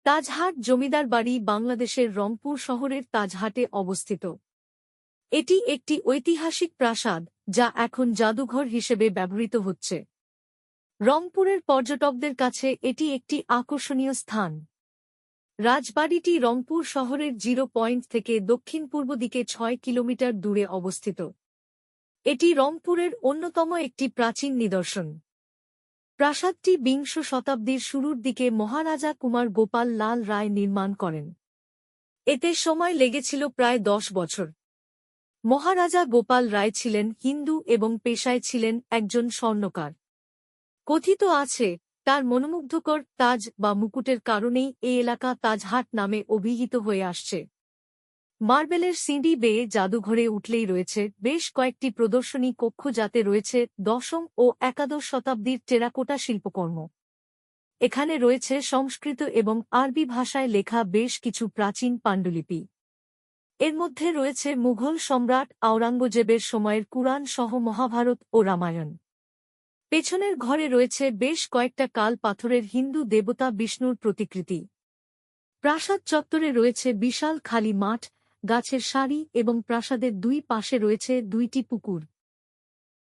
তাজহাট জমিদার বাড়ি বাংলাদেশের রংপুর শহরের তাজহাটে অবস্থিত। এটি একটি ঐতিহাসিক প্রাসাদ যা এখন জাদুঘর হিসেবে ব্যবহৃত হচ্ছে। রংপুরের পর্যটকদের কাছে এটি একটি আকর্ষণীয় স্থান। রাজবাড়িটি রংপুর শহরের 0 পয়েন্ট থেকে দক্ষিণ-পূর্ব দিকে 6 কিলোমিটার দূরে অবস্থিত। এটি রংপুরের অন্যতম একটি প্রাচীন নিদর্শন। প্রাসাদটি বিংশ শতাব্দীর শুরুর দিকে মহারাজা কুমার গোপাল লাল রায় নির্মাণ করেন। এতে সময় লেগেছিল প্রায় 10 বছর। মহারাজা গোপাল রায় ছিলেন হিন্দু এবং পেশায় ছিলেন একজন স্বর্ণকার। কথিত আছে, তার মনোমুগ্ধকর তাজ বা মুকুটের কারণেই এই এলাকা তাজহাট নামে অভিহিত হয়ে আসছে। মার্বেলের সিঁড়ি বেয়ে জাদুঘরে উঠলেই রয়েছে বেশ কয়েকটি প্রদর্শনী কক্ষ, যাতে রয়েছে 10ম ও 11দশ শতাব্দীর টেরাকোটা শিল্পকর্ম। এখানে রয়েছে সংস্কৃত এবং আরবি ভাষায় লেখা বেশ কিছু প্রাচীন পাণ্ডুলিপি। এর মধ্যে রয়েছে মুঘল সম্রাট আওরঙ্গজেবের সময়ের কুরআন সহ মহাভারত ও রামায়ণ। পেছনের ঘরে রয়েছে বেশ কয়েকটা কাল পাথরের হিন্দু দেবতা বিষ্ণুর প্রতিকৃতি। প্রাসাদ চত্বরে রয়েছে বিশাল খালি মাঠ, গাছের সারি এবং প্রাসাদের দুই পাশে রয়েছে 2টি পুকুর।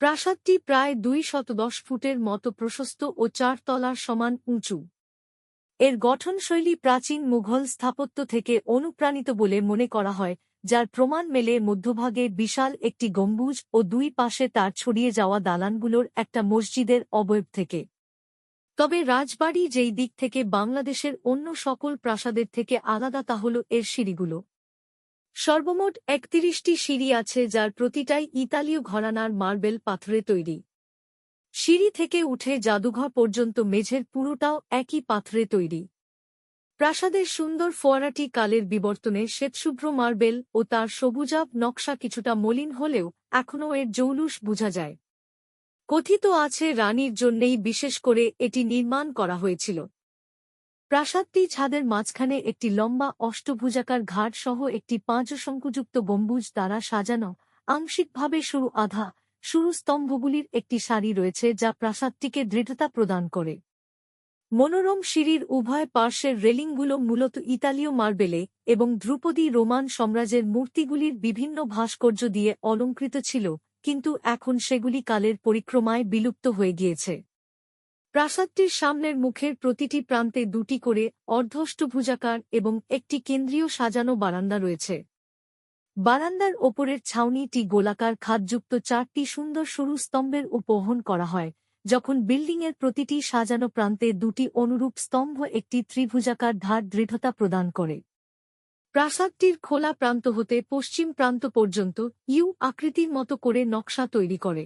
প্রাসাদটি প্রায় 210 ফুটের মতো প্রশস্ত ও 4 তলার সমান উঁচু। এর গঠনশৈলী প্রাচীন মুঘল স্থাপত্য থেকে অনুপ্রাণিত বলে মনে করা হয়, যার প্রমাণ মেলে মধ্যভাগে বিশাল একটি গম্বুজ ও দুই পাশে তার ছড়িয়ে যাওয়া দালানগুলোর একটা মসজিদের অবয়ব থেকে। তবে রাজবাড়ি যেই দিক থেকে বাংলাদেশের অন্য সকল প্রাসাদের থেকে আলাদা তা হল এর সিঁড়িগুলো। সর্বমোট 31টি সিঁড়ি আছে, যার প্রতিটাই ইতালীয় ঘরানার মার্বেল পাথরে তৈরি। সিঁড়ি থেকে উঠে জাদুঘর পর্যন্ত মেঝের পুরোটাও একই পাথরে তৈরি। প্রাসাদের সুন্দর ফোয়ারাটি কালের বিবর্তনে শ্বেতশুভ্র মার্বেল ও তার সবুজাভ নকশা কিছুটা মলিন হলেও এখনও এর জৌলুস বোঝা যায়। কথিত আছে রানীর জন্যেই বিশেষ করে এটি নির্মাণ করা হয়েছিল। প্রাসাদটি ছাদের মাঝখানে একটি লম্বা অষ্টভুজাকার ঘাট সহ একটি 5 শঙ্কুযুক্ত গম্বুজ দ্বারা সাজানো, আংশিকভাবে সরু সরু স্তম্ভগুলির একটি সারি রয়েছে, যা প্রাসাদটিকে দৃঢ়তা প্রদান করে। মনোরম সিঁড়ির উভয় পার্শ্বের রেলিংগুলো মূলত ইতালীয় মার্বেলে এবং ধ্রুপদী রোমান সাম্রাজ্যের মূর্তিগুলির বিভিন্ন ভাস্কর্য দিয়ে অলঙ্কৃত ছিল, কিন্তু এখন সেগুলি কালের পরিক্রমায় বিলুপ্ত হয়ে গিয়েছে। প্রাসাদটির সামনের মুখের প্রতিটি প্রান্তে 2টি করে অর্ধষ্টভুজাকার এবং একটি কেন্দ্রীয় সাজানো বারান্দা রয়েছে। বারান্দার ওপরের ছাউনিটি গোলাকার খাদযুক্ত 4টি সুন্দর সরু স্তম্ভের উপবহন করা হয়, যখন বিল্ডিংয়ের প্রতিটি সাজানো প্রান্তে 2টি অনুরূপ স্তম্ভ একটি ত্রিভুজাকার ধার দৃঢ়তা প্রদান করে। প্রাসাদটির খোলা প্রান্ত হতে পশ্চিম প্রান্ত পর্যন্ত ইউ আকৃতির মতো করে নকশা তৈরি করে।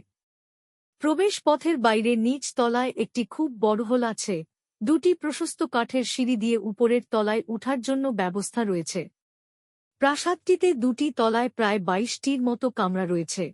প্রবেশ পথের বাইরে নিচ তলায় একটি খুব বড় হল আছে। 2টি প্রশস্ত কাঠের সিঁড়ি দিয়ে উপরের তলায় উঠার জন্য ব্যবস্থা রয়েছে। প্রাসাদটিতে 2টি তলায় প্রায় 22টির মতো কামরা রয়েছে।